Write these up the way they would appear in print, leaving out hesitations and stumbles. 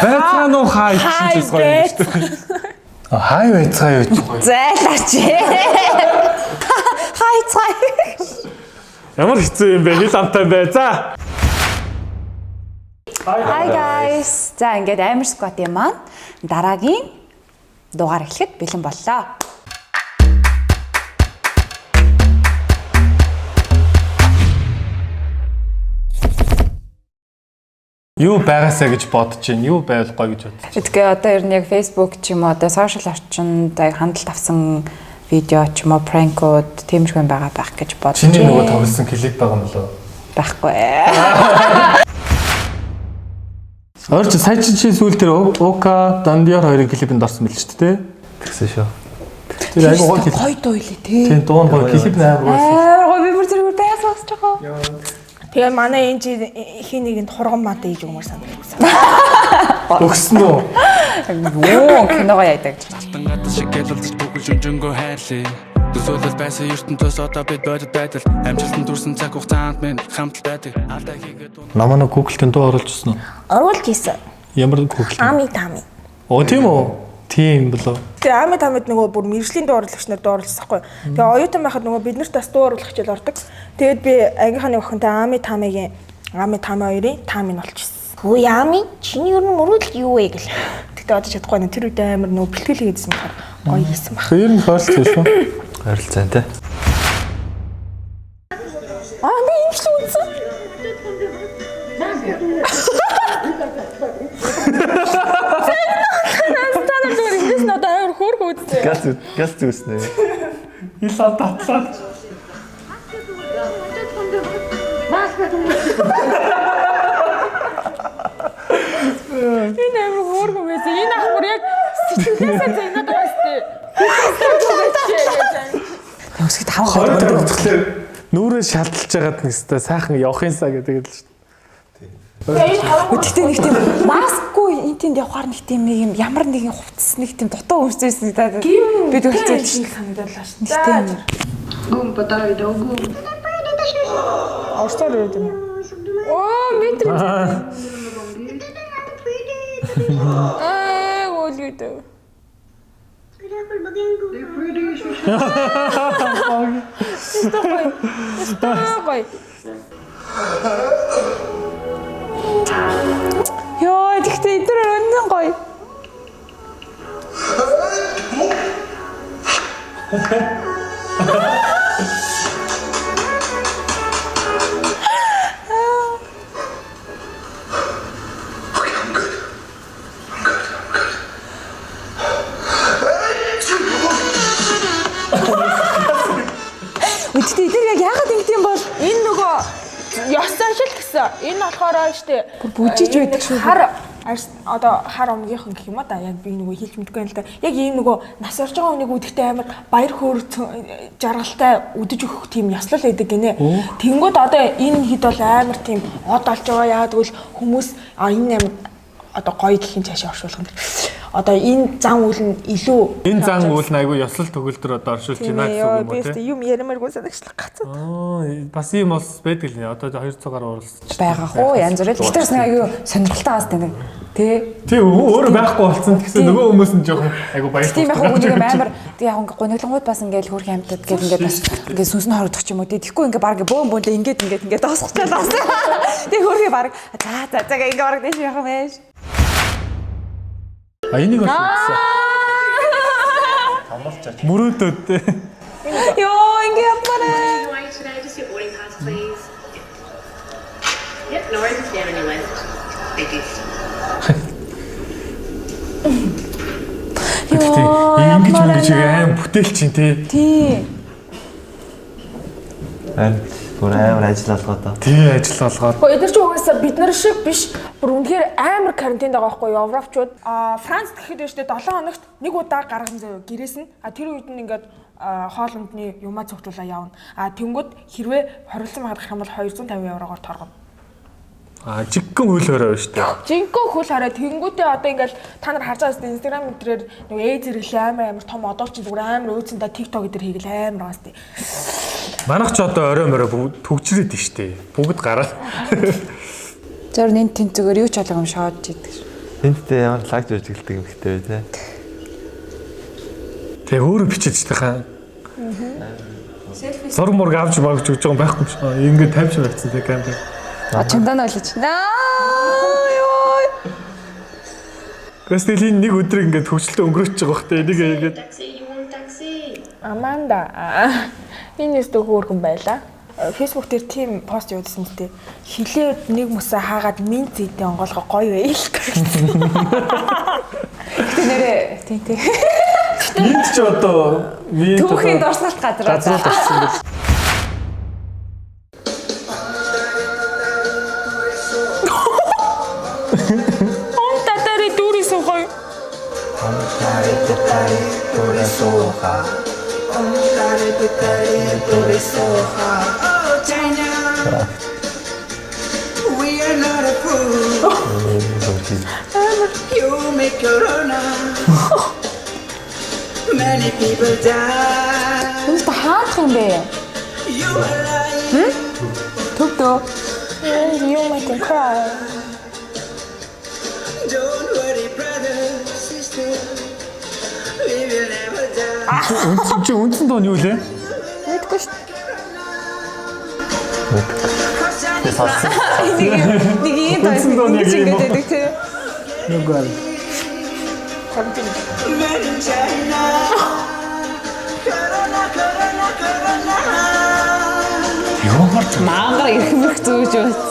Байцгаана уу хаа гэж гоё шүү дээ. Хай байцгаа юу ч гоё. Зайлаач. Хайцгаа. Ямар хэцүү юм бэ? Хэл амтай бай. За. Hi guys. За ингээд Амар Squad-ийн маань дараагийн дугаар эхлэхэд бэлэн боллоо. Юу байгаасаа гэж бодож байна? Юу байвал гоё гэж бодож байна? Тэгэхээр одоо ер нь яг Facebook ч юм уу одоо сошиал орчинд яг хандлт авсан видео ч юм уу пранкууд тиймэрхүү байгаа байх гэж бодож байна. Чиний нөгөө тоглосон клип байгаа юм лөө? Байхгүй. Орч сая чи сүүл тэр Ока Дандиар хоёрын клипэнд орсон мэл шүү дээ. Тэгсэн шүү. Тэр айгу гоё дуу илээ тий. Тийм дуун гоё клип амар гоё. Аа гоё би бүр тэр баяс сонсож байгаа. Тэгээ манай энэ чи хин нэгэнд хурган мат ийж өгмөр санагдсан. Өгсөн үү? Оо киногоо яадаг. Тангад шиг гэлэлж бүгд шүнжэнгөө хайрлаа. Төсөөлөл байсан ертөнцөөс одоо бид бодит байтал амжилтанд хүрсэн цаг хугацаанд минь хамт байдаг. Алдаа хийгээд Намаа Google-ийн дуу оруулжсэн үү? Оруулж хийсэн. Ямар Google? Ами тами. Оо тийм үү? Тийм болоо. Тэгээ ами тамид нөгөө бүр мэржлийн дуу оруулагч нар дуу оруулсахгүй. Тэгээ оюутан байхад нөгөө бид нарт бас дуу оруулах хичээл ордог. Тэгээд би ангийнханы охинтой ами тами хоёрын тамиг олчихсон. Хөөе ами чиний ер нь мөрөдөл юу вэ гэл. Тэгтээ одоо чадахгүй нэ тэр үед амар нөгөө бэлтгэл хийгээдсэн болохоор гоё хийсэн баг. Тэр нь хойлцсон шүү. Харилцаа тий. Би юм шиг үзсэн. Газ зүснэ. Хил татлаа. Энэ амар хөөргөн байсан. Энэ ахмар яг сэтгэлээсээ зэгнээд байгаа сте. Өсгөд таван Хоёроо үзэхлээр нүрээ шалдалж байгаад нэстэй сайхан явахынсаа гэдэг л шүү. Гэхдээ нэг тийм маскгүй энэ тэнд явахаар нэг тийм юм ямар нэгэн хувцас нэг тийм дутуу өмсөйсэн даа. Бид үлцээд шиг санагдалаа шүү. нэг тийм. Гум потай догу. Орсоор юу юм? Оо метр. Өлгөдөө. Стой. Йоо, тэгтээ энэ өнөн гоё. Үгүй тэр яг яагаад ингэдэм бол энэ нөгөө ёс заншил гэсэн. Энэ болохоор штэ бүжиж байдаг шүү. Одоо хар омгийнхан гэх юм да яг би нөгөө хэлж мэдгүй юм л да. Яг ийм нөгөө нас орж байгаа хүнийг үдэхтэй амар баяр хөөр жаргалтай үдэж өгөх тийм ёслол байдаг гинэ. Тэнгүүд одоо энэ хэд бол амар тийм од олж байгаа яадаг л хүмүүс энэ амар одоо гоё дэлхийн цаашаа оршуулах юм. Одоо энэ зан үйл нь илүү Энэ зан үйл нь айгүй ёслол төгөлдөр одоо оршуулж байна гэсэн үг юм уу те. Юм ярмааргүй санагчлах гацаа. Бас ийм бас байдаг л нэ. Одоо 200-аар оруулсан. Байгаа хөө янз бүрэл. Гэхдээ бас нэг айгүй сонирхолтой бас тэнэг. Тэ өөрөө байхгүй болсон гэсэн нөгөө хүмүүс нь жоохон айгүй баярлалаа. тийм яг үнийг амар тэг яг ингээ гониглонгууд бас ингээл хөрх хамтад гээд ингээд бас ингээ сүнс нь хорогдох ч юм уу тий. Тэгэхгүй ингээ баг бөөмбөндөө ингээд тосчихлаа бас. Тэг хөрхий баг за ингээ баг дэш явах юм байж. Энийг бол үзсэн. Мөрөөдөөд те. Йоо ингээ явмаарэ. Yep, no worries, it's down on your list. Thank you. Ингэж аим бүтээл чинь те. Тий. Бүр амар ажил алгаад. Тий ажил алгаад. Гэхдээ эдгээр ч угаасаа бид нар шиг биш. Бүр үнэхээр амар карантинд байгаа байхгүй юу? Европчууд Франц гэхэд штэ 7 хоногт нэг удаа гарган заяа гэрээс нь тэр үед нь ингээд хоолндны юмаа цогцолоо явна. Тэнгүүд хэрвээ хоригдсан магадах юм бол 250 еврогоор торгоно. Жиггэн хөл хорой шүү дээ. Жинхэнэ хөл хараа тэнгүүтээ одоо ингээл та нар харж байгаа сте Instagram мэтрээр нөгөө зэрэглээ амар том одоолч зүгээр амар өөцөндөө TikTok дээр хийгэл амар байгаа сте. Манайх ч одоо орой морой төгжрээд штэ. Бүгд гараад. Зөв нэн тэн зүгээр юу ч алга юм шоод идэг. Тэнттэй ямар лаг жиж гэлдэг юм хтэй те. Тэгээ өөрөө бичиж байгаа. Зураг мураг авч магч өгч байгаа байхгүй ч. Ингээд тавьж байцсан тэгээ камер. Чамдаа нөлөж. Гэтэл нэг өдрийг ингээд хөвчлөлтөд өнгөрөөч байгаа бохтой энийг ингээд Taxi, you want taxi? Аманда. Энэ нэстэ хөөрхөн байла. Facebook дээр тийм пост явуулсан мэт. Хилээд нэг мөсө хаагаад минь зүйдээ онгоолгоо гоё байл гэсэн. Тэ нэрээ тий. энд ч одоо Түүхийн дурсгалт газар орсон гэж. Татари дүүрээс гоё. We are not a fool. You make your own. Many people die. Түнс хаах юм бэ? You are lying. Төвдөө. You make me cry. Don't worry, brother, sister. We will never die. Үндсэн дуу нь юу лээ? Мэдгүй шүү. Нэг ийм Үндсэн дуу нь яг юм уу? байдаг тий. Нүгөө. Made in China. Corona, corona, corona. Мангар ихмэх зүүж байц.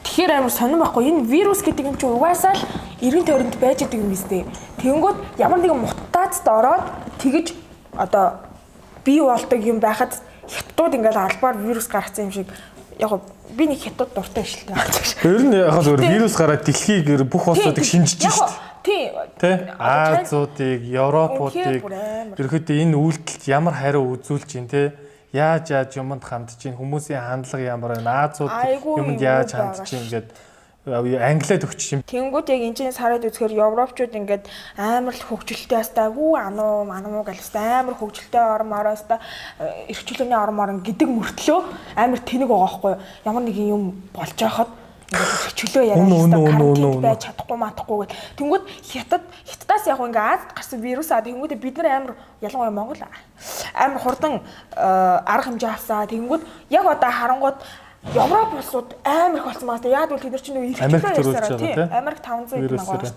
Тэгэхээр амар сонирн байхгүй энэ вирус гэдэг юм чи угаасаа л 90 тойронд байж байгаа юм биз дээ. Тэнгүүд ямар нэгэн мутацид ороод тэгэж одоо бий болдог юм байхад хятадууд ингээд албаар вирус гаргасан юм шиг яг би нэг хятад дуртай ажилттай байна. Ер нь яг л вирус гараад дэлхийг бүх улсуудыг шинжиж шүү дээ. Тий. Азиудыг, Европуудыг ерөөхдөө энэ үйлдэлд ямар хариу үзүүлж ин те яаж юмд хандж ин хүмүүсийн хандлага ямар байна Азиуд юмд яаж хандж ин гэдэг англиад өгч юм. Тэнгүүд яг энэ чинь сараад үзэхээр европчууд ингээд амар л хөгжилтэй хастаа хүү ануу мануу гэлстэй амар хөгжилтэй ормороостай эрхчлөөний орморон гэдэг мөртлөө амар тэнэг байгаа байхгүй ямар нэг юм болж байхад чөлөө яриад байж чадахгүй матахгүй гэл. Тэнгүүд хятадаас яг ингээ Азид гарсан вирус тэнгүүд бид нар амар ялангуяа Монгол амар хурдан арга хэмжээ авсаа. Тэнгүүд яг одоо харангууд Европ улсууд амар их болсон байна. Яг бол тэд нар чинь нэг эрхчлээ ярьсараа Америк 500 эд байгаа шүү дээ.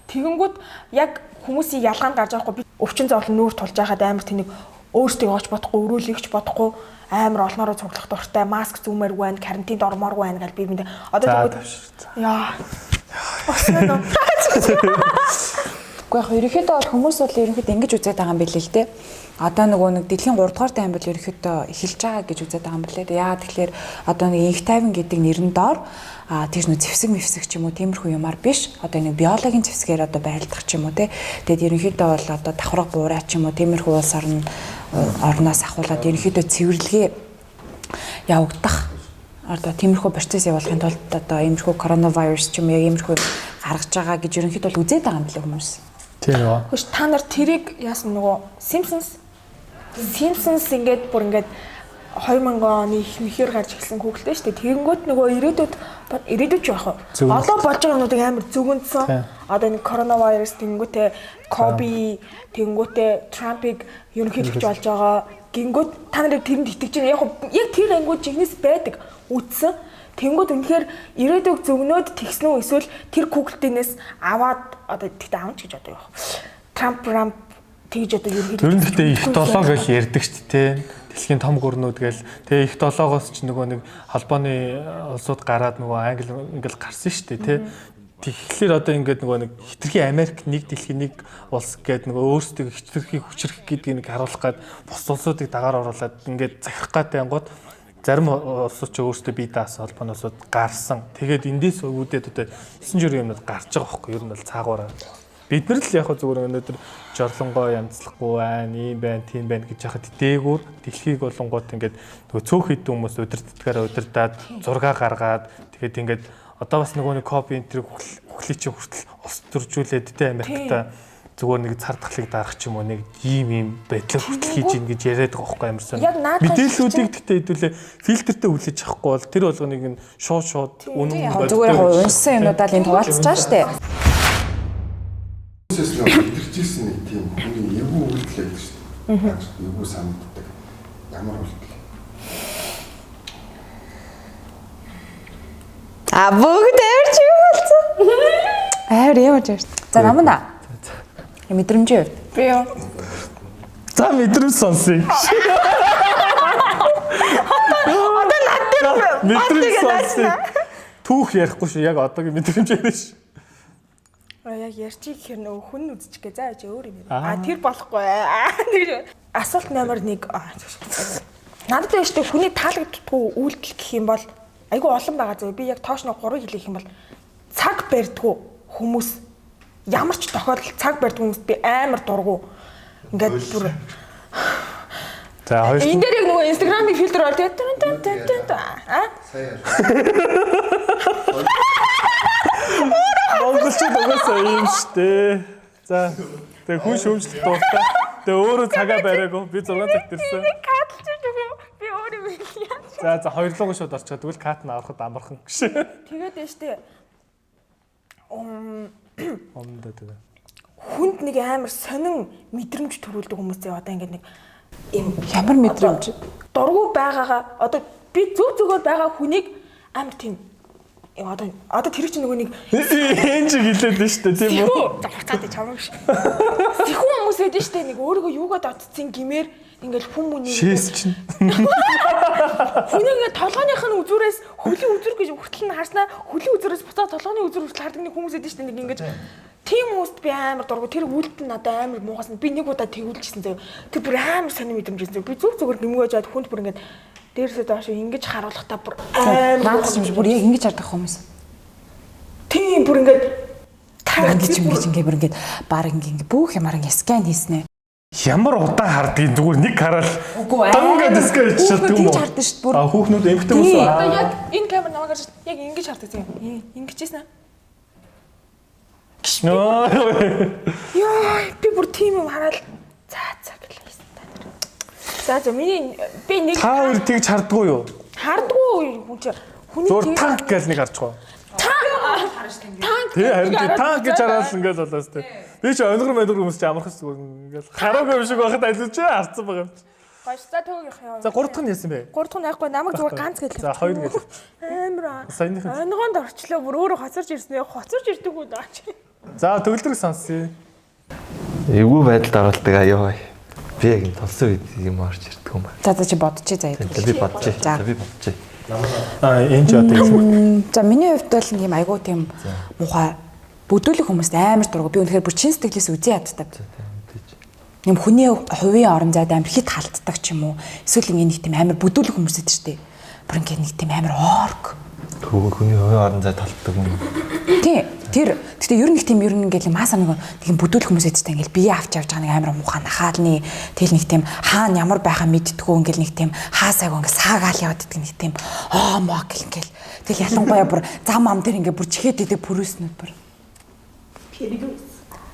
Тэгэнгүүт яг хүмүүсийн ялгаанд гарч байгаа би өвчин зовлон нүүр тулж байхад амар тэнийг өөрсдөө олж бодохгүй, өрөөлөгч бодохгүй амар олноороо цуглах дуртай, маск зүүмээр байна, карантинд ормооргүй байна гэж би биндээ. Одоо тэгвэл яа. Гэхдээ яг ерөнхийдөө бол хүмүүс бол ерөнхийдөө ингэж үзээд байгаа юм билээ л дээ. Одоо нөгөө нэг дэлхийн 3 дугаар тайван бол ерөнхийдөө эхэлж байгаа гэж үзээд байгаа юм билээ. Яа тэгэхээр одоо нэг инх тайван гэдэг нэрэн доор тийш нөө зэвсэг мэвсэг ч юм уу тиймэрхүү юмар биш. Одоо нэг биологийн зэвсгээр одоо байлдах ч юм уу те. Тэгэд ерөнхийдөө бол одоо давхраг буурай ч юм уу тиймэрхүү улс орноос ахуулаад ерөнхийдөө цэвэрлэгээ явагдах одоо тиймэрхүү процесс явуулахын тулд одоо иймэрхүү коронавирус ч юм уу иймэрхүү гаргаж байгаа гэж ерөнхийдөө бол үзээд байгаа юм билээ хүмүүс. Тийм үү. Хөөш та нар тэрийг яасан нөгөө Simpsons ингээд бүр ингээд 2000 оны их мэхээр гарч эхэлсэн хүүхэлтэй шүү дээ. Тэгэнгүүт нөгөө ирээдүйд яах вэ? Одоо болж байгаа юмнуудыг амар зүгэнсэн. Одоо нэг коронавирус тэнгүүтээ Коби тэнгүүтээ Трампыг ерөнхийлөгч болж байгаа. Гингүүт та нарыг тэрэнд итгэж байна. Яг тэр ангууд жигнэс байдаг. Үтсэн. Тэнгүүд үнэхээр ирээдүйг зөвгнөөд тэгсэн үү эсвэл тэр Google-тээс аваад одоо тэгтээ авч гэж одоо яах. Трамп тэгж одоо ерөнхийдөө ер нь гэхдээ их долоо гэж ярьдаг шүү дээ. Дэлхийн том гүрнүүд гээл тэгээ их долоогоос ч нөгөө нэг холбооны улсууд гараад нөгөө англи ингээл гарсан шүү дээ тий. Тэгэхээр одоо ингээд нөгөө нэг хитрхи Америк нэг дэлхийн нэг улс гэдэг нөгөө өөрсдөө хитрхи хүчрэх гэдгийг нэг харуулах гад бус улсуудыг дагаар оруулаад ингээд захирах гэдэг ангууд зарим улсууд ч өөрсдөө бие даасан холбооноос гарсан. Тэгээд эндээс үүдээд одоо 9 жирийн юмнууд гарч байгаа байхгүй ер нь бол цаагаараа. Бид нар л яг зүгээр өнөөдөр жорлонгоо янзлахгүй байна, ийм байна, тийм байна гэж яхад дээгүүр дэлхийг болонгууд ингээд нөгөө цөөх хэд хүмүүс удирддгаар удирдаад зураг гаргаад тэгээд ингээд одоо бас нөгөө нэг копи энтриг хүлээч хүртэл ус төржүүлээд тэ Америкта зүгээр нэг цар тахлыг дарах ч юм уу нэг ийм байдлаар хүртэл хийж ийн гэж яриад байгаа байхгүй ямар сонь. Яг наадах Мэдээллүүдийг гэхдээ хэдүүлээ фильтртэй хүлээж авахгүй бол тэр болгоныг нь шууд үнэн зүгээр яг уншсан юмудаа л энэ хуваалцаж байгаа штэ. Үсээс нэг илэрчилсэн нэг тийм хүний эвгүй үйлдэл гэдэг шүү дээ. Эвгүй санагддаг. Ямар үйлдэл. Бүгд авирч юу болсон? Авир явж байна. За намна. Мэдрэмжээ. Би юу? За мэдрэмж сонсъё. Одоо над дээр Мэдрэмж сонсъё. Түүх ярихгүй шүү. Яг одоогийн мэдрэмж яриа шүү. Яг ярьчих гэхээр нөгөө хүн үзчих гээ. За чи өөр юм. Тэр болохгүй. Тэр асуулт номер 1. Надад байж тэ хүний таалагддаггүй үйлдэл гэх юм бол айгүй олон байгаа зөө. Би яг тоош нэг 3 хэлэх юм бол цаг барьдгүй хүмүүс ямар ч тохиолдолд цаг барьдгүй хүмүүст би амар дургу. Ингээд бүр За хоёр энэ дээр яг нөгөө инстаграмын фильтр бол тэгээд монголчууд угаасаа юм штэ. За тэгээ хүн шүүмжлэлт дууртай. Тэгээ өөрөө цагаа бариагүй. Би 6 цагт ирсэн. катлж өгөө. Би өөр юм яа. За хоёрлогоо шууд орчиход тэгвэл кат нь авахд амархан гэж. Тэгээд дээ штэ. Өмнөдөө тэгээ. Хүнд нэг амар сонин мэдрэмж төрүүлдэг хүмүүсээ одоо ингээд нэг юм Ямар мэдрэмж? дургу байгаагаа одоо би зүг зүгээр байгаа хүнийг амар тийм одоо тэр чинь нөгөө нэг Энэ ч хэлээд нь штэ тийм үү? цаатаа чамаг ш. Тэхүү хүмүүс байдаг штэ нэг өөрийгөө юугаад отцсон гимээр ингээд хүмүүнийг Шээс чинь. хүнийг ингээд толгойных нь үзүүрээс хөлийн үзүр гэж хүртэл нь харснаа хөлийн үзүүрээс буцаад толгойн үзүр хүртэл хардаг нэг хүмүүс байдаг штэ нэг ингээд тийм хүмүүст би амар дургу тэр үлд нь надад амар муугасан би нэг удаа тэгүүлчихсэн заяа тэр бүр амар сонир мэдрэмж байсан би зүг зүгээр нэмгөөж аваад хүнд бүр ингээд дээрсээ доош ингэж харуулахтаа бүр амар Наад чинь бүр яг ингэж хардах хүмүүс. тийм бүр ингээд Ингээд бүр ингээд баг ингээд бүх ямаар ингээд скан хийснэ. Ямар удаан хардгийг зүгээр нэг хараад Үгүй дангаа дискэж чаддаг юм уу? Хардсан шүү дээ бүр. Хүүхнүүд эмхтэй хүмүүс одоо яг энэ камер намайг харж яг ингэж хардаг юм ингэжсэн аа Яа, би бүр тийм юм хараад за гэлээсэн та. За миний би нэг та хоёр тэгж хардггүй юу? хардггүй хүн чи хүний Зур танк гэж нэг харчихгүй. танк Тий харин танк гэж хараад ингээд болоос тий. Би ч өнгөр хүмүүс ч амархас зүгээр ингээд хараагүй юм шиг байхад алууч харцсан байгаа юм. гоош за төгөөх яа. За 3 дахь нь яасан бэ? 3 дахь нь айхгүй намайг зүгээр ганц гэлээ. За 2 гэлээ. Амар. Саяных нь. Онгонд орчлоо бүр өөрөө хоцорч ирсэн. Хоцорч ирдэг үү даа чи. За төгөлдрөг сонсъё. Эвгүй байдалд оролдог аяа. Би яг энэ толсон үед юм орж ирдэг юм байна. За чи бодчих заяа. Би бодчих. За би бодчих. Энэ ч одоо юм. За миний хувьд бол юм айгуу тийм мухай бүдүүлэг хүмүүст амар дургу. Би үнэхээр бүр чин сэтгэлээс үзий яддаг. Нэм хүний хувийн орон зайд амар хит халтдаг ч юм уу. Эсвэл нэг тийм амар бүдүүлэг хүмүүс байдаг шүү дээ. Бүр ингээд нэг тийм амар орк. Хүний хувийн орон зай талтдаг юм. Тий. Тэр гэхдээ ер нь ингээл мааса нэг тийм бүдүүлэх хүмүүс эдтэй ингээл бие авч явж байгаа нэг амар муухай нахаалны тэл нэг тийм хаана ямар байхаа мэдтгүү ингээл нэг тийм хаасайг ингээл саагаал яваад идэх нэг тийм мог ингээл тэгэл ялангуяа бүр зам ам дээр ингээ бүр чихээд идэг пүрүүснүүд бүр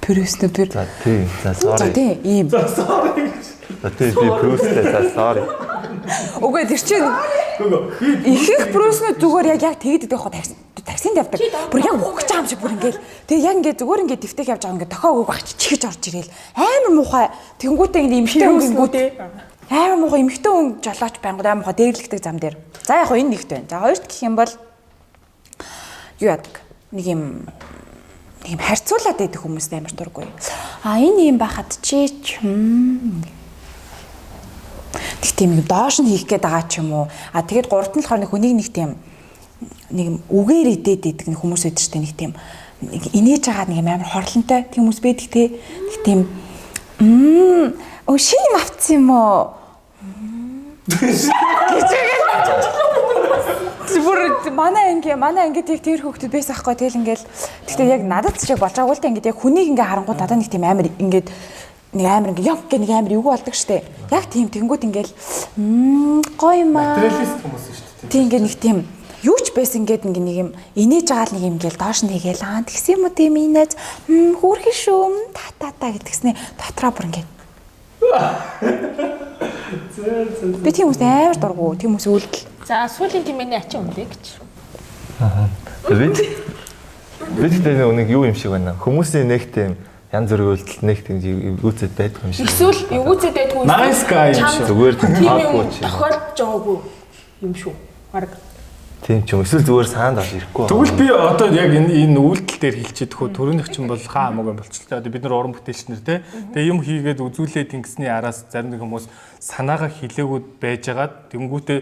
пүрүүснүүд бүр За тий. За sorry. за тий ийм За тий би пүрүүстэй за sorry. үгүй тэр чинь их пүрүүснүүд зүгээр яг тэгэд идэх хоо таксинд явдаг. Бүр яг ухаж байгаа юм шиг бүр ингээл тэгээ яг ингээд зүгээр ингээд дэвтэх явж байгаа ингээд дохоо өгөх багч чихэж орж ирээл амар муухай тэнгүүтээ ингээд эмхтэй өнгөнгүүд амар муухай эмхтэй өнгө жолооч байнгут амар муухай дээрлэгдэг зам дээр. За яг энэ нэгт байна. За хоёрт гэх юм бол юу яадаг нэг юм харьцуулаад идэх хүмүүст амар дурггүй. Энэ юм байхад чи тэг тийм нэг доош нь хийх гээд байгаа ч юм уу. Тэгээд гуравт нь болохоор нэг хүнийг нэг тийм нэг үгээр идээд идэг нэг хүмүүс байдаг шүү дээ нэг тийм нэг инээж байгаа нэг амар хорлонтой тийм хүмүүс байдаг те нэг тийм шинэ юм авцсан юм уу зүгээр манай ингээд яг тэр хүүхдүүд байсан ахгүй тэгэл ингээл гэхдээ яг надад ч яг болж байгаа л да ингээд яг хүнийг ингээ харангууд надад нэг тийм амар ингээд нэг амар ингээ яг нэг амар эвгүй болдог штэ яг тийм тэнгууд ингээл гоё юм аа материалист хүмүүс шүү дээ. тийм ингээ нэг тийм юу ч байсан ингээд нэг юм инээж байгаа л нэг юм гээл доош нь хийгээл тэгсэн юм уу тийм инээж хөөрхөн шүү та гэдгснээ дотроо бүр ингээд би тийм үс амар дургу тийм үс үлдэл. За сүүлийн тэмээний ачин үндэ гэж. Бид нэг юу юм шиг байна. Хүмүүсийн нэг тийм янз бүрийн үйлдэл нэг тийм үүсэт байдаг юм шиг. Эсвэл эвгүүцэд байдгүй. Nice guy юм шиг. Зүгээр тийм таагүй юм чи. тохиолдож байгаагүй юм шүү. Бараг. Тийм ч юм. Эсвэл зүгээр саанд авч ирэхгүй. Тэгвэл би одоо яг энэ үйлдэл дээр хэлчихэд хөө төрөнх чинь бол хаа хамаагүй болчихлоо. Одоо бид нар уран бүтээлчнэр те. Тэгээ юм хийгээд үзүүлээд ингэсний араас зарим нэг хүмүүс санаагаа хилээгүүд байжгаад тэнгүүтээ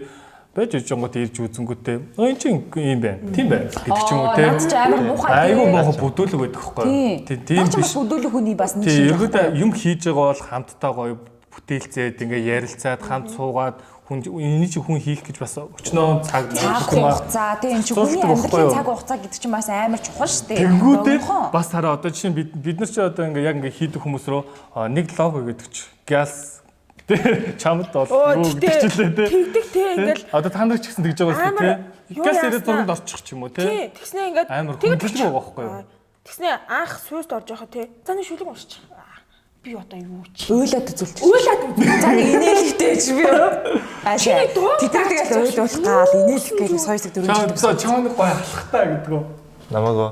байж жингууд ирж үзэнгүүтээ энэ чинь юм байна. Тийм байна гэдэг ч юм уу те. Айгуу мохо бүдүүлэг байдаг байхгүй. Тийм биш. Бүдүүлэг хүний бас нэг тийм ерөөдөө юм хийж байгаа бол хамтдаа гоё бүтээлцээд ингээ ярилцаад хамт суугаад хүн энэ чи хүн хийх гэж бас өчнөө цаг хугацаа тийм чи хүний амьдралын цаг хугацаа гэдэг чинь бас амар чухал шүү дээ. Тэнгүүдээ бас хараа одоо жишээ бид нар чи одоо ингээ яг ингээ хийдэг хүмүүс рүү нэг лого гэдэг чи газ чамд бол юу гэдэг ч лээ те. Тэгдэг те ингээл одоо та нар ч гэсэн тэгж байгаа шүү те. Газ ирээд зурганд орчих ч юм уу те. Тэгснээ ингээд амар хүндлэг байгаа байхгүй юу. Тэгснээ анх сүйст орж байхад те. За нэг шүлэг уншчих. Би одоо юу ч уйлаад үзүүлчих. Уйлаад үзүүлчих. За нэг инээлхтэй ч би. Аашаа. Тэтгэр тэгэл уйлуулах гал инээлх гэж сойсог дөрөв. Чаа нэг гоё алхахтаа гэдэг үү. Намаагаа.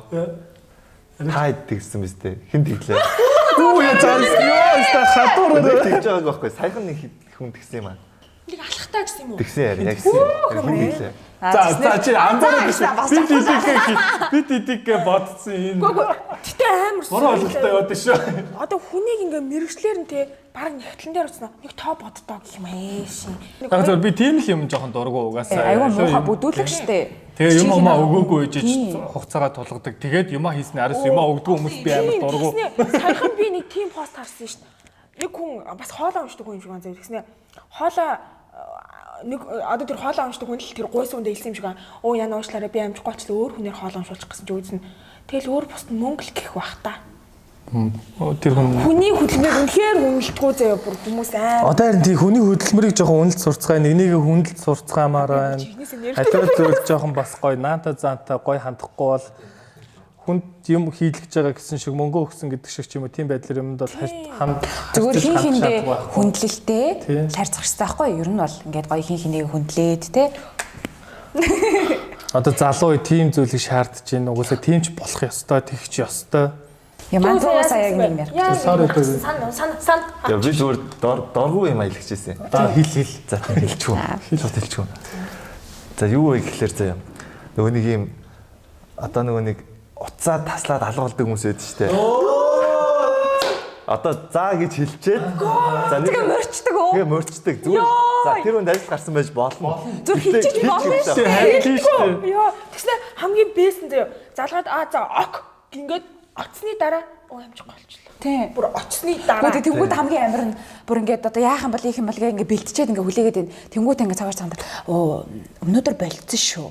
Та идэгсэн биз дээ. Хэн тэглээ? Юу яа цаас ёо ста хатуур тэгж байгааг байхгүй. Саяхан нэг хүн тэгсэн юм аа. нэг алхахтаа гэсэн юм уу? Тэгсэн яа яг гэсэн. Хэн тэглээ? За чи анзаараад биш. Бид идэггээ бодсон энэ. Гэтэ амар Бороо ойлголттой яваад шүү. Одоо хүнийг ингээ мэрэгчлэр нь те баг нэгтлэн дээр уцнаа нэг тоо боддоо гэх юм ээш. Яг зөв би тийм л юм жоохон дургу угаасаа. Айгуу муухай бүдүүлэг штэ. Тэгээ юм амаа өгөөгүй ээж хугацаагаа тулгадаг. Тэгээд юмаа хийснэ араас юмаа өгдөг хүмүүс би амар дургу. Саяхан би нэг тим пост харсан шүү дээ. Нэг хүн бас хоолоо уншдаг хүн юм шиг байна. Тэгснэ хоолоо нэг одоо тэр хоолоо уншдаг хүн л тэр гуйс үндэ хэлсэн юм шиг байна. Оо яна уушлаараа би амжихгүй ч л өөр хүнээр хоолоо уншуулчих гэсэн чи үзэн. Тэгэл өөр бусд мөнгө л гэх бах та. Тэр хүн Хүний хөдөлмөр үнэхээр үнэлтгүү заяа бүр хүмүүс аа. одоо харин тий хүний хөдөлмөрийг жоохон үнэлж сурцгаа нэг хүндэлж сурцгаамаар байна. Алиу зөвл жоохон бас гоё наанта заанта гоё хандахгүй бол хүнд юм хийлгэж байгаа гэсэн шиг мөнгө өгсөн гэдэг шиг ч юм уу тийм байдлаар юмд бол хамт зүгээр хин хиндээ хүндлэлтэй харьцах хэрэгтэй байхгүй юу? Ер нь бол ингээд гоё хин хинээг хүндлээд те. Одоо залуу үе тийм зүйлийг шаардж байна. Угаасаа тийм ч болох ёстой, тэгч ёстой. Яман цаасаа яг юм яа. Sorry гэдэг. Сан. Яа би зүгээр доргуу юм аялгажсэн. Хэл. За хэлчихв. Шууд хэлчихв. За юу вэ гэхэлэр заяа. Нөгөө нэг юм одоо нөгөө нэг уцаа таслаад алгуулдаг хүмүүс байдаг шүү дээ. Одоо заа гэж хэлчихэд за нэг мөрчдөг үү? Тэгээ мөрчдөг. Зүгээр за тэр үнд ажил гарсан байж болно. Зүр хэлчихэж болно шүү. Харин шүү. Яа, тэгснэ хамгийн бээсэн заяа. Залгаад за ок ингээд оцсны дараа амжихгүй болчихлоо. Тийм. Бүр оцсны дараа. Гэхдээ тэнгууд хамгийн амар нь бүр ингээд одоо яахан бол ийх юм бол ингээд бэлтчихэд ингээд хүлээгээд байна. Тэнгууд ингээд цагаар цаанд оо өнөөдөр болцсон шүү.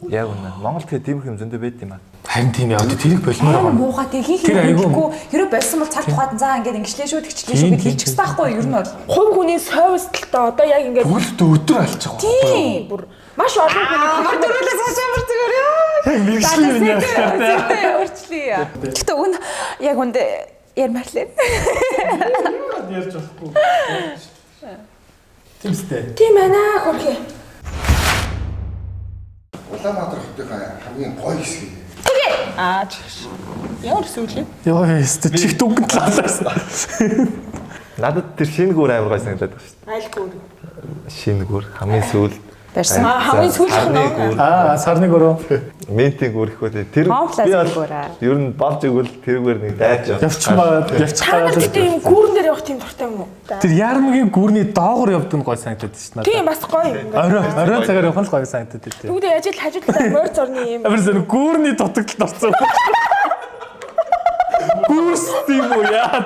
Яг үнэ. Монгол тэгээ тийм юм зөндөө байд юм аа. Харин тийм яа. Тэрийг болмоор Аа байгаа. муухай тийм хийхгүй. Хэрэв болсон бол цаг тухайд заа ингээд ингэчлээ шүү тэгчлээ шүү гэж хэлчихсэн байхгүй юу? Ер нь бол. Хувь хүний совесталтай одоо яг ингээд Бүгд өдөр алж байгаа. Тийм. бүр маш олон хүний Дөрөвлөөс хашаамар зүгээр ёо. Яг мэрэгжлийн юм яах хэрэгтэй. Өөрчлөе. Гэтэ үн яг үнд ярмарлаа. Ярьж болохгүй. Тэмстэй. тийм байна хөрхи. Улаанбаатар хотынхаа хамгийн гоё хэсэг. Аа ямар сүүлээ? Йоо ёстой чих дүгнэлт лаалаас. Надад тэр шинэ гүр амар гой санагдаад байна шүү Айлгүй. дээ. Шинэ гүр хамгийн сүүл Барьсан. Хамгийн сүүлх нь Сарны гөрөө. ментийн гүр их үү. Тэр Комплас гүр. ер нь болж игэл тэргээр нэг дайж Явчих Та гэдэг юм гүүрэн дээр явах тийм дуртай юм уу? Тэр ярмгийн гүрний доогор явдаг нь гой санагдаад шүү дээ. Тийм бас гоё юм. Орой цагаар явах нь гой санагдаад дээ. Бүгдээ ажил хажуудлаа морь зорны юм. Амар зөв гүрний дутагдлалд орсон. Гүрс тийм үү яа.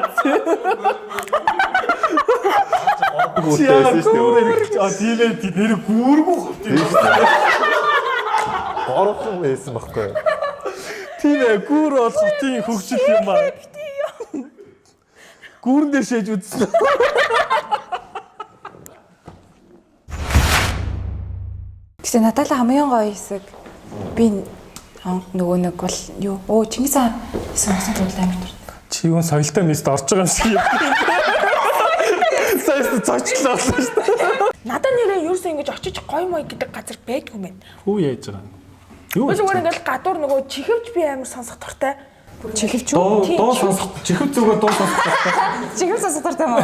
гүртэй шүү дээ. Тийм нэр гүргүү хот юм. Горохон байсан байхгүй юу? Тийм ээ гүр бол хотын хөгжил юм аа. Гүрэн дээр шээж үзсэн. Гэтэ Наталя хамгийн гоё хэсэг би нөгөө нэг бол юу Чингис хаан сонсон зүйл амар дуртай. Чи юу соёлтой мэст орж байгаа юм шиг. Сайс цочлоо шүү дээ. Надад нэрээ ерөөсөө ингэж очиж гоё мой гэдэг газар байдгүй юм байна. Хүү яаж байгаа юм? Юу? Зүгээр ингээл гадуур нөгөө чихвж би амар сонсох дуртай. Чихвч юу? Дуу сонсох. Чихв зүгээр дуу сонсох. Чихвч сонсох дуртай мó.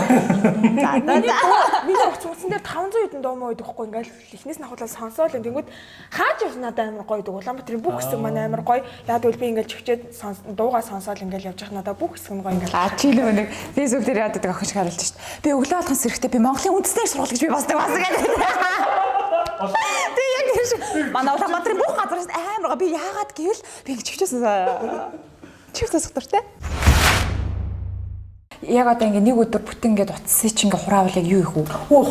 Миний уцсан дээр 500 хэдэн дуу муу өгөхгүй ингээл эхнээс нь ахуулаад сонсоол юм. Тэнгүүд хааж явсан надад амар гоё дэг. Улаанбаатарын бүх хэсэг маань амар гоё. Яг үл би ингээл чихчээд дуугаа сонсоол ингээл явж явах надад бүх хэсэг нь гоё ингээл. Чи нэг фэйсбүүк дээр яадаг охин шиг харилж шít. Би өглөө болгон сэрэхтэй би Монголын үндэсний сургууль гэж би басдаг гэдэг. Тэг яг тийм манай Улаанбаатарын бүх газараас амар гоё. Би яагаад гэвэл би ингэ чихвч сонсох дуртай. Яг одоо ингээ нэг өдөр бүтэн ингээд утсыг чи ингээ хураавал яг юу их үү? Оо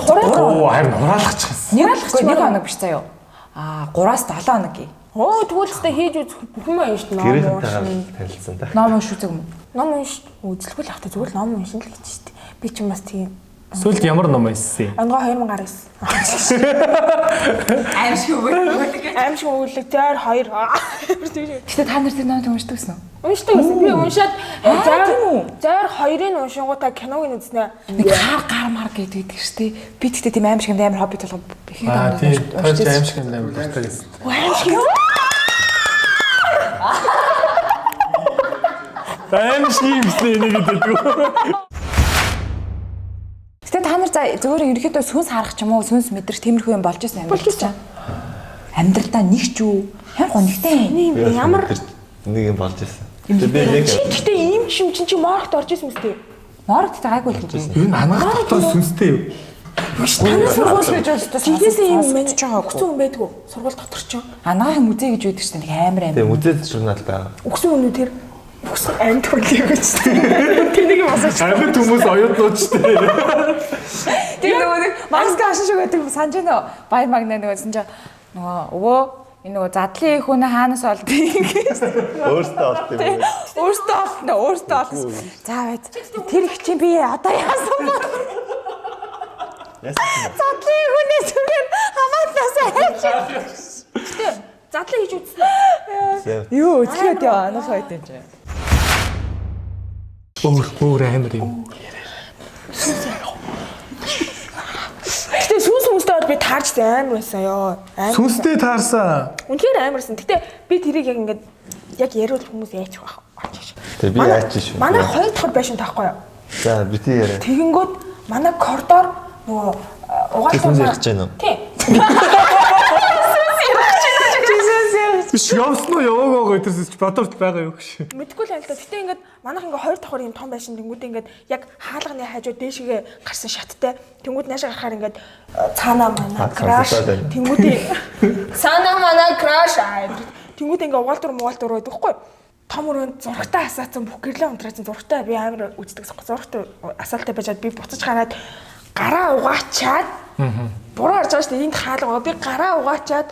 харин хураалгачихсан. Нэг хоног биш заяа. 3-7 хоног гээ. Тэгвэл өстэй хийж үзэх бүх юм ааш ном. Гэрэнтэйгээ танилцсан та. Ном уншиж үзэг юм. Ном унш үзлэхгүй л ахтай зүгээр ном уншин л гэж штэ. Би ч бас тийм. Сүүлд ямар ном байсан юм? Онгоо 2019. Аимшиг өгүүлэг зайр 2. Гэтэ та нар тэр ном уншдаг гэсэн үү? Уншдаг гэсэн. Би уншаад зайр 2-ыг уншингуудаа киног нь үзнэ. Нэг гар мар гэдэг штэ. Би тэгтээ тийм аимшиг юм амар хобби толгой их юм. Тийм. Тойч аимшиг юм амар дуртай гэсэн. Аимшиг. Аимшиг юм гэсэн энийг гэдэг. Гэтэ та нар зөвөр ерөөхдөө сүнс харах ч юм уу, сүнс мэдрэх тиймэрхүү юм болж ирсэн юм байна. Амьдралдаа нэг ч юу ямар гонигтай ямар нэг юм болж ирсэн. Гэтэ ийм юм чи моргт орж ирсэн мэт. Моргт гайгүй л гэж. Энэ анагаах дотор сүнстэй юу? Танай сургууль гэж байна. Тиймээс юм мэдж байгаа. Өгсөн хүн байдгүй. Сургууль дотор ч. Анагаахын музей гэж байдаг шүү дээ. Амар амар. Тэгээ музейд журнал байгаа. Өгсөн хүн тэр өгсөн амьд хүлээг гэж. Тэнийг масаж. Амьд хүмүүс оюутнууд ч тийм. Тэр нөгөө нэг маск ашиг шиг байдаг санаж байна уу? Баяр магнаа нөгөөсөн чинь нөгөө өвөө энэ нөгөө задлын хүн хаанаас олд гэж. Өөртөө олд юм. Өөртөө олд. За байц. Тэр их чинь би одоо яасан бэ? Задлын хүний зүгээр хамаатнаас хайж. Задлан хийж үзсэн. Юу өчгөөд яа анаас хайд юм чи. Өөр амар юм. Гэтэ сүнс хүмүүстэй би таарч амар байсан ёо. Сүнстэй таарсан. Үнэхээр амарсан. Гэтэ би тэрийг яг ингээд яг яриул хүмүүс яачих байх. Тэгээ би яач шүү. Манай 2 дахь байшин таахгүй юу? За бити яриа. Тэгэнгүүт манай коридор нөгөө угаалгын ярьж байна уу? Тийм. Биш явсан уу яваагаа гэдэрс бодорт байгаа юу гэж. Мэдгүй л байна л да. Гэтэ ингээд манайх ингээд 2 давхар юм том байшин тэнгүүд ингээд яг хаалганы хажуу дээшгээ гарсан шаттай. Тэнгүүд наашаа гарахаар ингээд цаанаа манай краш. Тэнгүүдийн цаанаа манай краш. Тэнгүүд ингээд угаалтур байдаг хгүй. Том өрөөнд зурагтай асаацсан бүх гэрлээ унтраасан зурагтай би амар үздэг. Зурагтай асаалтай байжгаад би буцаж гараад гараа угаачаад буруу харж байгаа шүү дээ. Энд хаалга би гараа угаачаад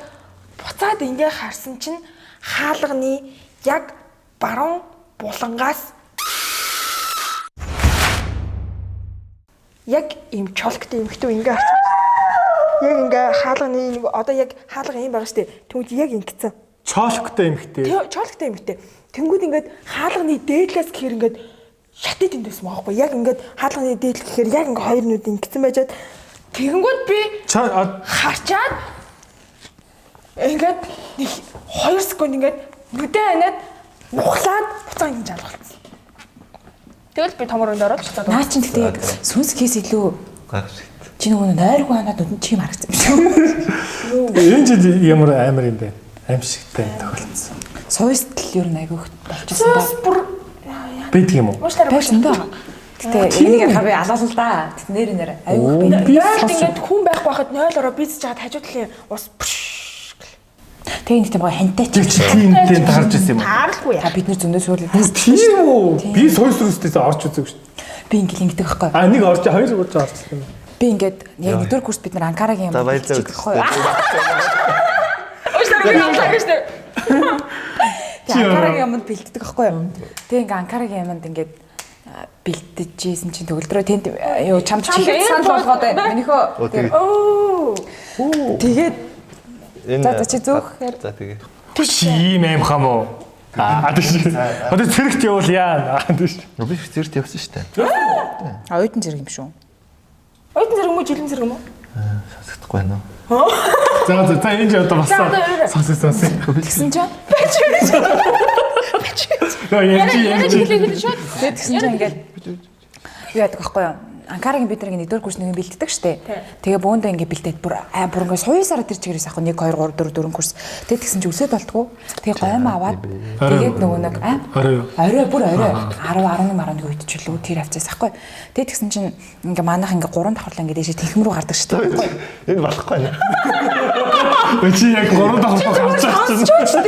буцаад ингээ харсан чинь хаалганы яг баруун булангаас яг ийм чолктой эмхтүү ингээ харсан. Яг ингээ хаалганы нэг одоо яг хаалга юм байгаа шүү дээ. Тэгвэл яг ингэсэн. Чолктой эмхтэй. Чолктой эмхтэй. Тэнгүүд ингээд хаалганы дээдлээс гэхээр ингээд шатыг тэндээс маахгүй. Яг ингээд хаалганы дээдл гэхээр яг ингээ хоёр нүд ингэсэн байжгаад тэгэнгүүт би харчаад ингээд 2 секунд ингээд нүдээ ханаад нухлаад буцаа ингэж алгалцсан. Тэгэл би томроонд ороод буцаад. Наа чин гэдэг яг сүнс гэс илүү Гайхшигт. чи нөгөө нойргүй ханаад нүдэн чим харагдсан юм шүү. Энэ жил ямар амар юм бэ? Аимшигтай тохиолдсон. Сойстл ер нь айгүйх болчихсон да. Бийдэг юм уу? Байсан да. Гэтэ энийг хавь алаалал да. Нэр айгүйх бий. Би ингээд хүн байхгүй байхад 0-ороо бийцэж чаад хажуудлын ус Тэгээ нэг тийм гоё хантай ч тиймтэй таарж ирсэн юм. тааралгүй. та бид нар зөндөө суурлаа. Тийм үү? Би сойс рүүстэйс орж үзег шүү дээ. Би ингээд ингэдэг байхгүй. Нэг орж хоёр урж орсон юм. Би ингээд яг нэгдүгээр курс бид нар Анкарагийн юм. За баярлалаа. Анкарагийн юмд бэлддэг байхгүй юу? Тэгээ ингээд Анкарагийн юмд ингээд бэлдэжсэн чинь төгөлдрөө тэнд юу чамд чихэд санал болгоод байна. Минийхөө тэгээд За чи зөөхөр. За тэгээ. Чи ийм аим хам уу? Тийш. Одоо цэрэгт явуул яа. Тийш. Би зэрэгт явсан шүү дээ. Оюутан зэрэг юм шүү. Оюутан зэрэг мө жилийн зэрэг мө? Сонсохдохгүй байна уу? За энэ ч одоо бас сонс. Тэгсэн чинь тэгсэн чинь ингээд юу яадаг байхгүй юу? Анкарагийн бид нэг 4 курс нэг бэлддэг штэ. Тэгээ бөөндөө ингээд бэлдээд бүр ингээд суйсараа тэр чигээрээс ах 1 2 3 4 курс. Тэгээ тэгсэн чи өсөд болтгоо. Тэгээ гойм аваад тэгээд нөгөө нэг орой бүр орой 10 11 11 үед ч лөө тэр авцаас ахгүй. Тэгээ тэгсэн чинь ингээд манайх ингээд 3 давхарлаа ингээд дэше тэнхим рүү гардаг штэ. Энэ болохгүй нэ. Чи яг 3 давхарлаа гарч байгаа чинь.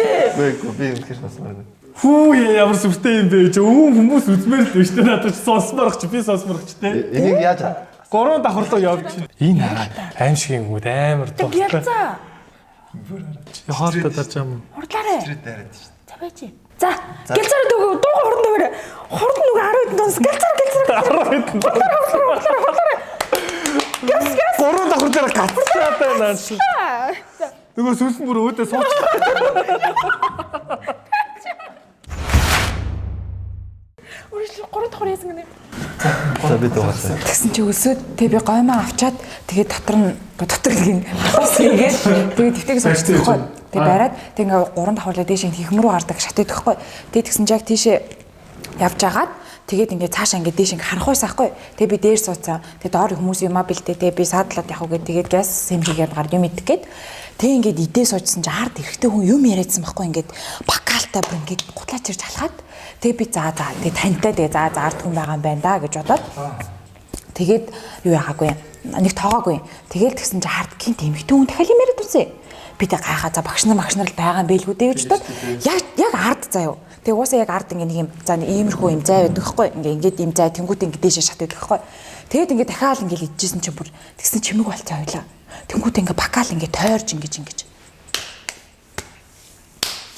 Би юм хэрэг басмаар. Хүү ямар сүртэй юм бэ? Хүмүүс үзмээр л биш тэ надад сонсморч би сонсморч тэ. Энийг яаж 3 давхарлаа явж. Энэ аимшиг юм уу амар Тэг ялцаа. хоолтой дарж юм. Хурлаарэ. дараад шүү. За байж. За гэлцээр дүүг дуу хорон дээр. Хорон нүг 10 хэдэн донс гэлцээр. 10 хэдэн. 3 давхарлаа гаццаад байна. Нөгөө сүнс бүр өөдөө сууч. Өөрөөр 3 давхар яасан гэнэ. За би дуусаа. тэгсэн чи өсөд тэг би гоймоо авчаад тэгээд дотор нэг хас хийгээд тэгээд дэвтэгээс авчихсан. Тэг бариад тэг ингээ 3 давхарлаа дээш хихм рүү гардаг шатаад байхгүй. Тэг тэгсэн чи яг тийшээ явж агаад тэгээд ингээ цаашаа ингээ дээш ингээ харах байсан байхгүй. Тэг би дээр сууцсан. Тэг доор хүмүүс юмаа бэлдээ. Тэг би саадлаад явах гээд тэгээд газ сэмжигээр гар юм идэх гээд тэг ингээд идээ суучсан чи хард эрэхтэй хүн юм яриадсан байхгүй. Ингээд бакалтай бүр ингээд гутлаач ирж халахад тэг би за тэг тантай тэг за ард хүн байгаа юм байна да гэж бодоод тэгээд юу яагаагүй нэг тоогоогүй. Тэгэл тэгсэн чи хард гинт эмхтэн хүн дахиад юм яриад үзье. Би тэг гайхаа за багш нар л байгаа юм бэлгүү дээ гэж бодоод яг ард заяа. Тэг уусаа яг ард ингээ нэг юм за иймэрхүү юм зай байдаг хгүй. Ингээд юм зай тэнгуут ингээ дээшээ шатдаг хгүй. Тэгээд ингээ дахиад ингээ идчихсэн чи бүр тэгсэн чимэг болцоо ойлаа. Тэнгуут ингээ бакал ингээ тойрж ингэж.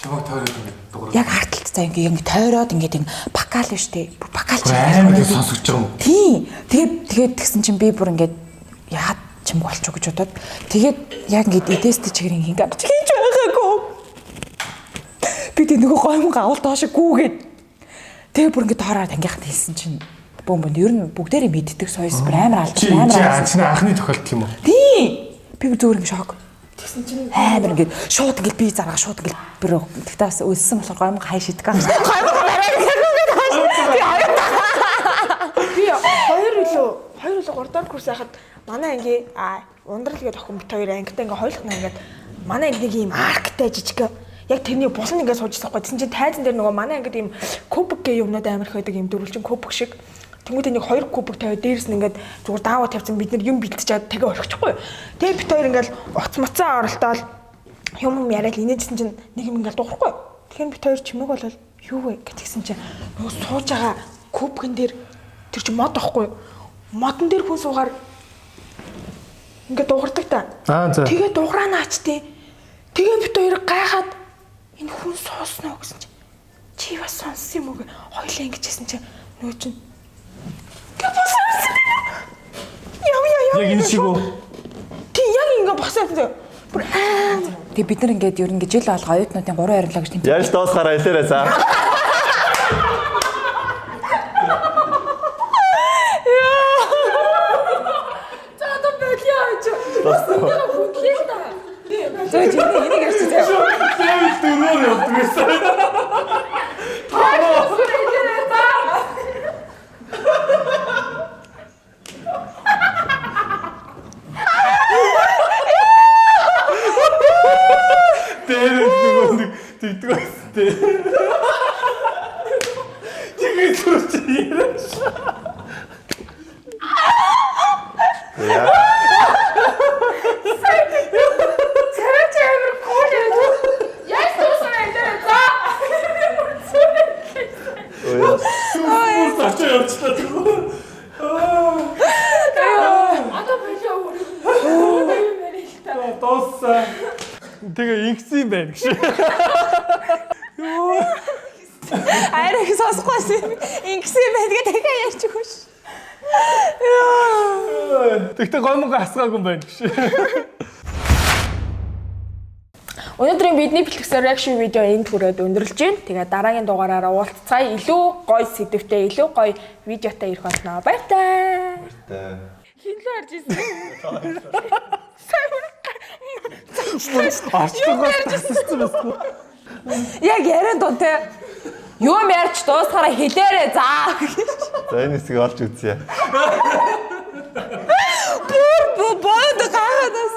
Чамаг тойроод ингэ дуурай. Яг харталт заа ингээ тойроод ингээ бакал биш тий. Бүр бакал ч амар ингэ сонсогч байгаа юм. тий. Тэгээд тэгсэн чинь би бүр ингээ яад чимэг болчих гэж бодоод тэгээд яг ингээ эдэстэй чигээр ингээ хийж байгаагүй. Би тэг нөгөө гоймон гавал доош гүүгээд тэгээ бүр ингээ тоороод ангийнхад хэлсэн чинь бөмбөнд ер нь бүгдээрээ мэддэг соёс бүр амар алж амар чинь анхны тохиолдол юм уу? Тий. Би зүгээр ингээ шок. Тэгсэн чинь амар ингээ шууд ингээ би заргаа шууд ингээ бүр тэгтээ бас өлсөн болохоор гоймон хай шидэг аа. Гоймон барай Би 2 3 дахь курс яхад манай анги ундрал гэдэг охин бит хоёр ангитай ингээ хойлох ингээд манай анги нэг юм арктай жижиг яг тэрний булан ингээд суужсан байхгүй. Тэсэн чинь тайзан дээр нөгөө манай ангид ийм кубик гээ юмнууд амар их байдаг юм дөрвөлжин кубик шиг. Тэнгүүдээ нэг 2 кубик тавиад дээрс нь ингээд зүгээр дааваа тавьсан бид нар юм бэлтчихэд тагаа орчихгүй. Тэгээ бит хоёр ингээд уц мацаа оролтоод юм яриад инээжсэн чинь нэг юм ингээд дуурахгүй. Тэгэхээр бит хоёр чимэг болол юу вэ гэтгсэн чинь нөгөө сууж байгаа кубикэн дээр тэр чинь мод ахгүй. Модон дээр хүн суугаар ингээд дуурдаг та. За. Тэгээ дуураа наачтээ. Тэгээ бит хоёр гайхаад энэ хүн сууснаа гэсэн чинь чи бас сонссон юм уу гэ хоёлаа ингэж хэлсэн чинь нөө чинь Яг энэ шиг үү? Тий яг ингэ босоод бүр тэг бид нар ингээд ер нь жил болго оюутнуудын 3 ярилаа гэж тэмдэг. Яаж дуусахаараа хэлээрэй за. за одоо бэлээ аач. Яа бүтлээ та. Зөө чи энийг ярьчих заяа. Дөрөөр явдаг гэсэн. Тэгдэг байсан дээ. Чигээ зүрч яриаш. Яа. Цараач амир кул яа. Яаж туусаа энэ за. Ой, тачаа явчихлаа тэгвэл. Одоо бэлээ өөр. Тооссаа. Тэгээ ингэсэн юм байна гэж. Арай их сонсохгүй ингэсэн юм байна тэгээ ярьж өгөө ш. Тэгтээ гомго асгаагүй юм байна гэж. Өнөөдрийн бидний бэлтгэсэн reaction видео энд хүрээд өндөрлж байна. Тэгээ дараагийн дугаараараа уулзцаая. Илүү гоё сэдвтэй, илүү гоё видеотой ирэх болно. Баяртай. Хинлээ харж ирсэн. Арчлуугаас тасчихсан байсан. Яг яриан дун те. Юу ярьж дуусахаараа хэлээрээ заа. За энэ хэсгийг олж үзье. Бод гахадас.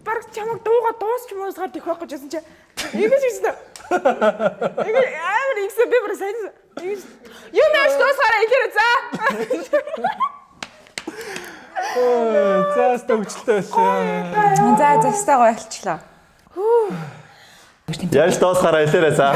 Бараг чамаг дууга дуусч муусгаар тэх байх гэжсэн чи. Ингэж хийсэн. Амар ихсэн би бүр сайн. Юу яаж дуусахаараа хэлээрээ заа. Заас төгчлөө байсан. За застаа гоё болчлоо. Яаж дуусахаараа хэлээрэй за.